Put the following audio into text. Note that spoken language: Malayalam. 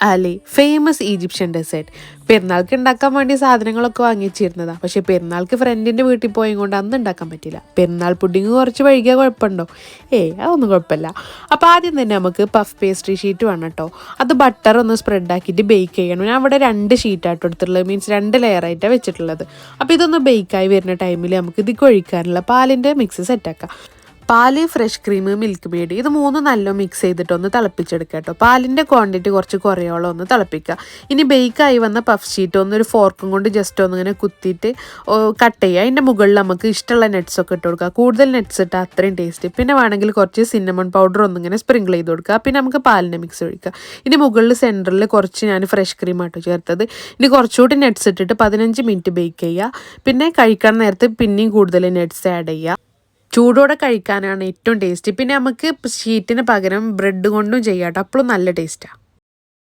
Ali famous Egyptian desert. പെരുന്നാൾക്ക് ഉണ്ടാക്കാൻ വേണ്ടി സാധനങ്ങളൊക്കെ വാങ്ങിച്ചിരുന്നതാണ്. പക്ഷേ പെരുന്നാൾക്ക് ഫ്രണ്ടിൻ്റെ വീട്ടിൽ പോയി കൊണ്ട് അന്ന് ഉണ്ടാക്കാൻ പറ്റില്ല. പെരുന്നാൾ പുഡിങ് കുറച്ച് വൈകിയാൽ കുഴപ്പമുണ്ടോ? അതൊന്നും കുഴപ്പമില്ല. അപ്പോൾ ആദ്യം തന്നെ നമുക്ക് പഫ് പേസ്ട്രി ഷീറ്റ് വേണം കേട്ടോ. അത് ബട്ടർ ഒന്ന് സ്പ്രെഡ് ആക്കിയിട്ട് ബേക്ക് ചെയ്യണം. ഞാൻ അവിടെ 2 ഷീറ്റായിട്ട് എടുത്തിട്ടുള്ളത്, മീൻസ് 2 ലെയറായിട്ടാണ് വെച്ചിട്ടുള്ളത്. അപ്പോൾ ഇതൊന്ന് ബേക്കായി വരുന്ന ടൈമിൽ നമുക്ക് ഇതിക്ക് ഒഴിക്കാനുള്ള പാലിൻ്റെ മിക്സ് സെറ്റാക്കാം. പാല്, ഫ്രഷ് ക്രീം, മിൽക്ക് മെയ്ഡ് ഇത് 3 നല്ല മിക്സ് ചെയ്തിട്ട് ഒന്ന് തിളപ്പിച്ചെടുക്കുക കേട്ടോ. പാലിൻ്റെ ക്വാണ്ടിറ്റി കുറച്ച് കുറയോളം ഒന്ന് തിളപ്പിക്കുക. ഇനി ബേക്കായി വന്ന പഫ് ഷീറ്റ് ഒരു ഫോർക്കും കൊണ്ട് ജസ്റ്റ് ഇങ്ങനെ കുത്തിയിട്ട് കട്ട് ചെയ്യുക. അതിൻ്റെ മുകളിൽ നമുക്ക് ഇഷ്ടമുള്ള നട്ട്സൊക്കെ ഇട്ട് കൊടുക്കുക. കൂടുതൽ നട്ട്സ് ഇട്ടാൽ അത്രയും ടേസ്റ്റ്. പിന്നെ വേണമെങ്കിൽ കുറച്ച് സിന്നമൺ പൗഡർ ഒന്നിങ്ങനെ സ്പ്രിങ്കിൾ ചെയ്ത് കൊടുക്കുക. പിന്നെ നമുക്ക് പാലിൻ്റെ മിക്സ് ഒഴിക്കുക. ഇനി മുകളിൽ സെൻറ്ററിൽ കുറച്ച് ഞാൻ ഫ്രഷ് ക്രീം ആട്ടോ ചേർത്തത്. ഇനി കുറച്ചുകൂടി നട്ട്സ് ഇട്ടിട്ട് 15 മിനിറ്റ് ബേക്ക് ചെയ്യുക. പിന്നെ കഴിക്കാൻ നേരത്ത് പിന്നെയും കൂടുതൽ നട്ട്സ് ആഡ് ചെയ്യുക. ചൂടോടെ കഴിക്കാനാണ് ഏറ്റവും ടേസ്റ്റ്. പിന്നെ നമുക്ക് ഷീറ്റിന് പകരം ബ്രെഡ് കൊണ്ടും ചെയ്യാം കേട്ടോ. അപ്പോഴും നല്ല ടേസ്റ്റാണ്.